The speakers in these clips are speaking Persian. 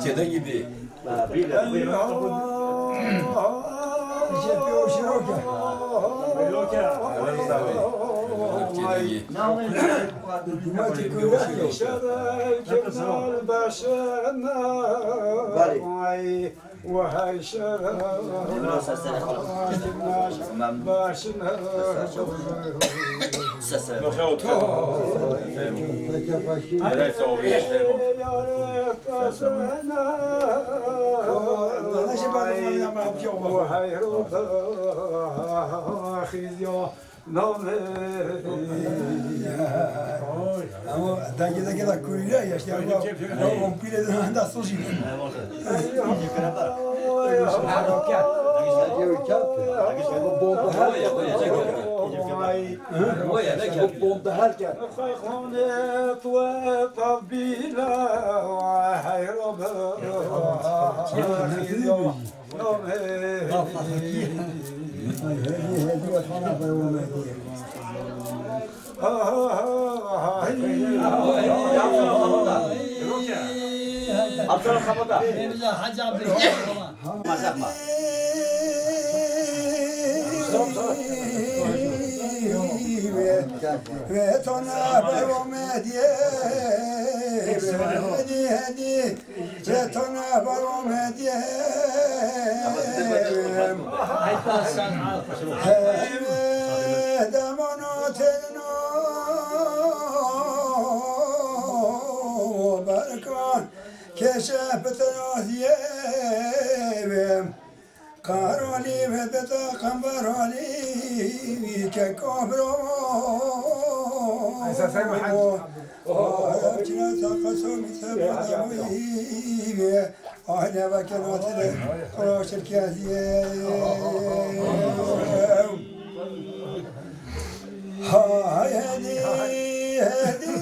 Keda gibi. وهاي شراب باشنا وهاي روضة خيزيو Ama daqui da cuida e acho não rompilha da sujina. Abdullah kapıda. Hacı Abdullah. Mazakma. Ve tona baromediye hedi ve tona baromediye damonotelno barkan keşefetnadiye Karoli ve beta kambaroli ke kobro Ayakçına takasım sebadamı Ahne ve kenatine Kuraşır kâziye Hedi hedi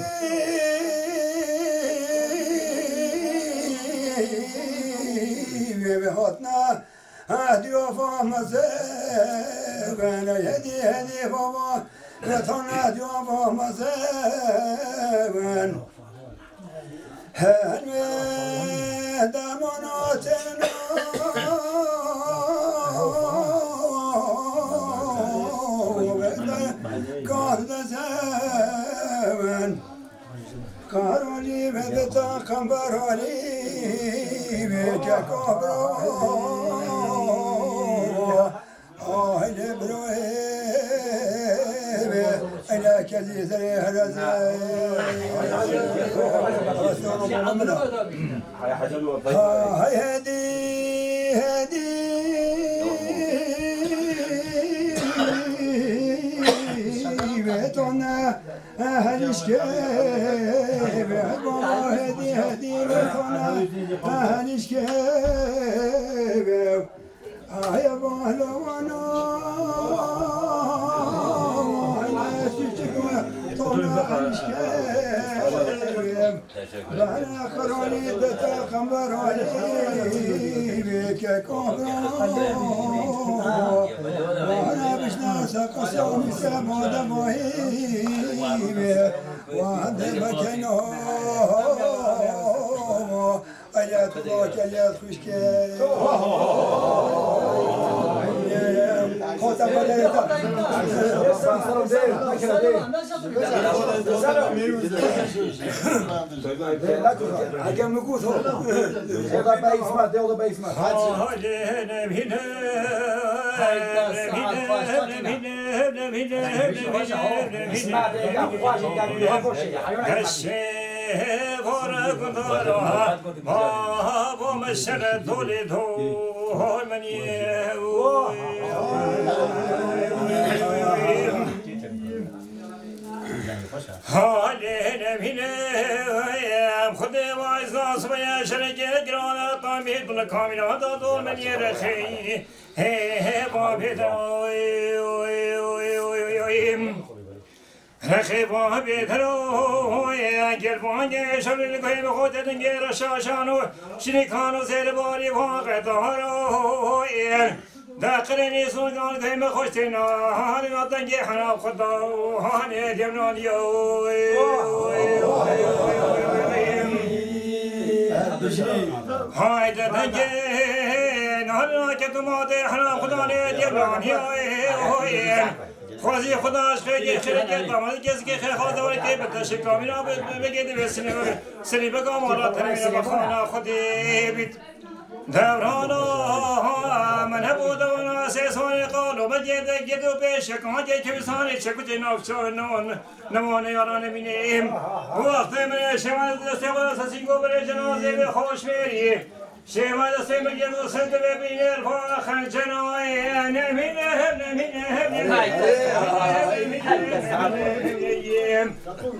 Ve hatna Hadi ofamazı ben hedi baba ve tona hadi ofamazı ben her ve damonatın karda seven karoli ve de takambaroli ve kekobro Aile broeve, aile kezizleri heraze. Hay hedi hedi. Ve tona halişke ve baba hedi hedi ve tona halişke ve Ay bahlavana Ay sütükme Tona alişkem Bana karali de takam varali Beke kobra Bana bişna sakasam Semada muhibi Vahde mekeno Ayat Allah ayat kuşke Kota baleta Hakem Mukuso Oda Baysmat Oda Baysmat Vara شركة جرانا قامي بلا كاميرا دور من يرخي هي بابي رخي بابي درو يا جلبان شر الكوي بخوت دنجر شاشانو شريكانو زير باري واقع دارو داخلني سلطان كيما خوشتنا هاني نطنجي حنا خدا هاني جمنان يو هاي دنجي نهار كتمات حنا خدا جمنان يو خوازی خداش خیلی خیلی داماد کسی که خیلی خواهد داره که بتاشه کامینا بگیده به سنی بگم آلا تنمینه بخوانا خودی بید دورانا من هبود و ناسیسانی قالو بگیده گیدو پیش کنگه که بسانی چکو جنافچو نمانه یاران بینیم وقت من شمال دسته و سسینگو بره جنازه به خوش میری شما دسته مجدو سنت ببین الفاخر جنای نمینه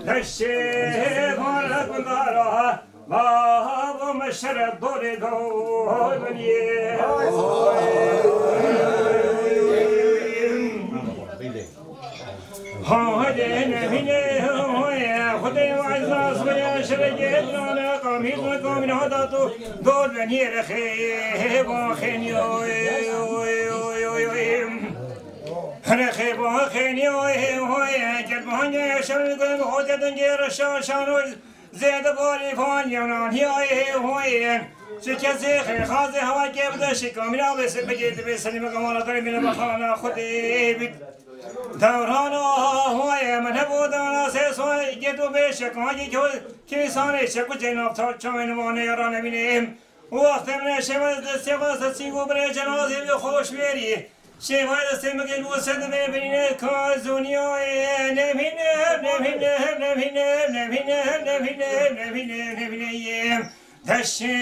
نشه مارد بندارا بابا مشرد دوری دو بنیه هاده نمینه خدای وعزاز بیا شرگه لانا قامیز قامین هداتو دور بنیه رخی باخینی رخی باخینی جلبانگه شرگه گل خودت دنگیر شاشانو زیده باری فان یونان هی شکستی خیلی خازه هوا که بده شکامی را بسید بگید بسنی مقامانا داری بینه بخانا خودی بید دورانا هوای من بودانا سیسوی گیدو به شکامی که سانه شکو جناب تا چای نمانه یارا نبینیم وقت من شمال دستی واسه سیگو بره جنازی به خوش میری شمال دستی مگل بوسد ببینه کازونیای نمینه دشتی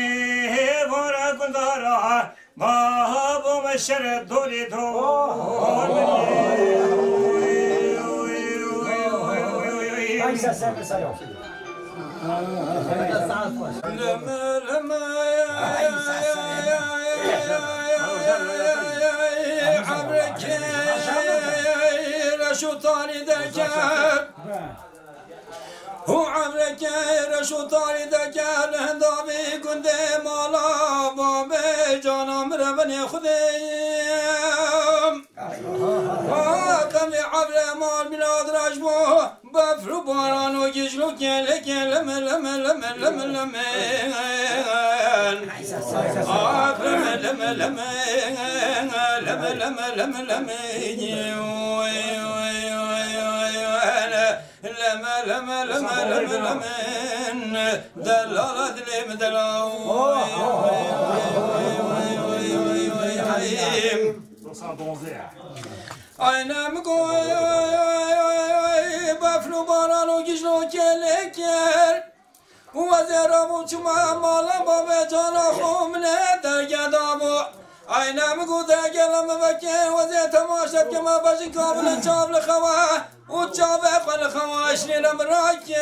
بارا گندارا بابا مشر دوری دور Aysa sen mesela. هو عمرك رشو طاري دجال هندامي كنت مالا بابي جانا مربني خديم كم عبر مال بلاد رجبو بفرو باران وجيشلو كيل لم لما دلالة دليم دلاو أنا مقوي بفلو بارانو جيشلو كيلكير وزيرامو چما مالا بابا جانا خومنه درگدامو أنا مقو درگلم وكير وزي تماشب كما باشن كابل چابل خواه وچابه قل خواشني لمراكير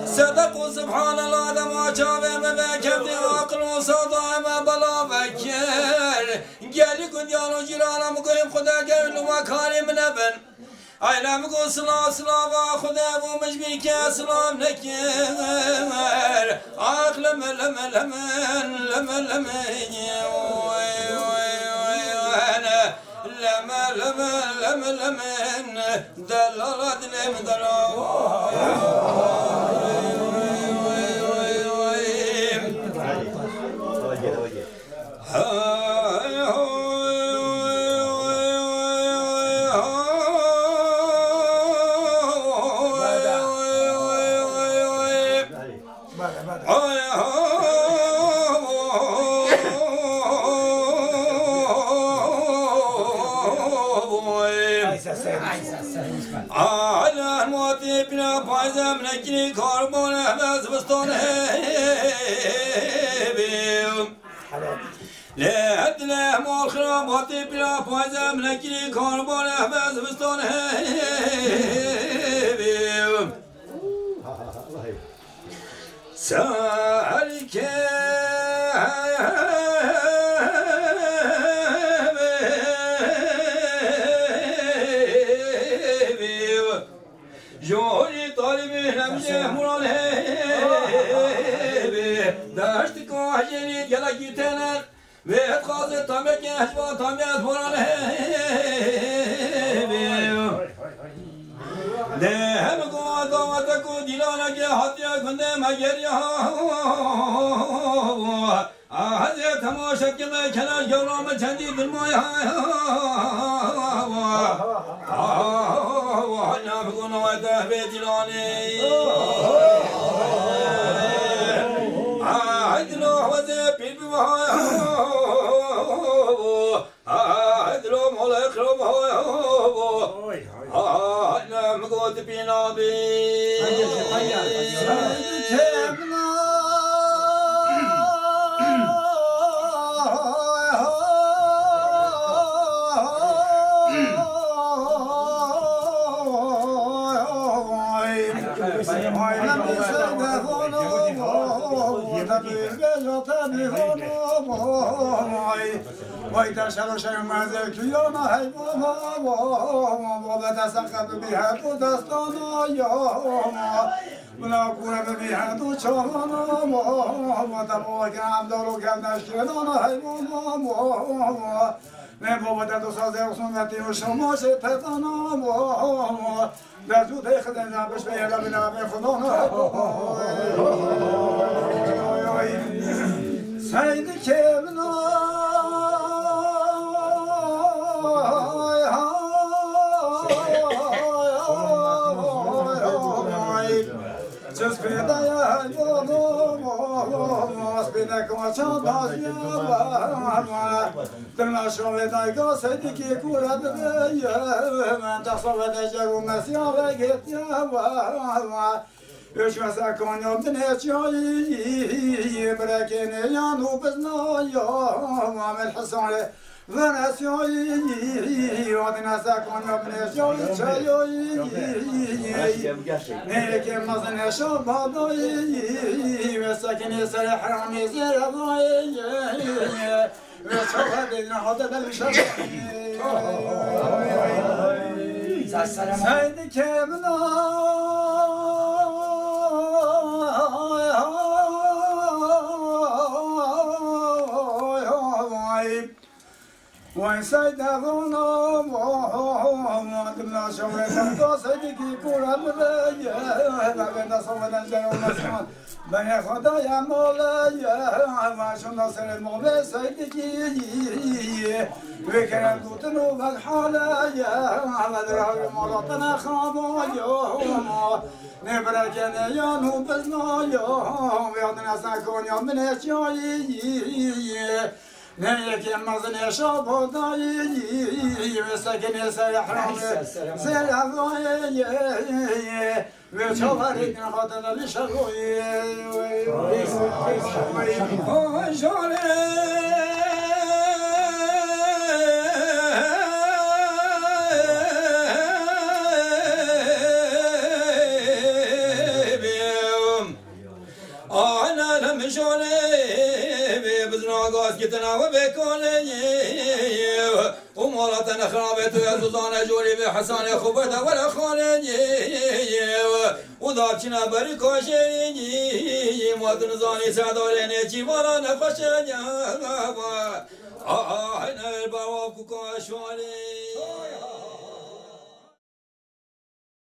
صدقوا سبحان الله دما چابه مبكبدي وعقل وصداء ما بلا بكر قالي كن يانو جيرانا مقويم خدا قرلو مكاني منبن أيلا مقو سلام خدا ابو مجبيك سلام نكير عقل لمن دلالة دلم دلال على الموتي بلا بايزم نكني كاربون هذا بستون بيم لا أدنى مال خراب موتي بلا بايزم نكني كاربون هذا بستون بيم سالك جوري طالبي نمجه مرانه داشت كوهجني يلا جيتنا ويت خاص تامك هجوا تامك مرانه ده هم قوة دواتكو ديلانا جه هاتيا كنده مجريا هذه تماشا كذا كلا جورام چندی دلمایا وحنا بقولنا وده بدلاني عدلو وده بيبوها عدلو مولا يقربها أنا مقود بينا بي وإذا شرشر ما زلت يوم هيبوما وبتسقط بها تدستانا يوم ونكون بها تشانا وتبوك عبدالو كبنشكنا هيبوما نبوة تسازر سنتي وشما شتتنا دزود خدنا بش بيلا بنا بخدنا سيد كبنا Just be there, you know, be there, come on, the national I go, say the key, cool at the and that's all that you must get you should have gone up the nature, but I can't open no, your Hassan. Venation, ordina sa conopnation, chayo, neke mazane shabado, vesakine sare harami zerado, vesakade na hada da shabado. Saydı kemna. وإنسان دعونا وعندنا شغلة توصيك كورا ملايا بعدنا صوبنا جاي ومسمان بني خدايا مولايا وعشان نصر المغلى سيدكي وكان دوتنو بالحالايا ودرا مراتنا خامايا نبركنا يا نوبزنايا وعندنا ساكون يا من اشياء نيك مزني شابوداي وسكن سيحرم سيحضاي وشوارك خاطر لشغوي أنا لم شوني بزناقات كتنا وبكوني ومراتنا خرابت يا سلطان جوري بحسان خوبتها ولا خوني وضابتنا بريكوشي موطن زاني سادوليني جيوانا نفشني أنا البواب كوكوشوالي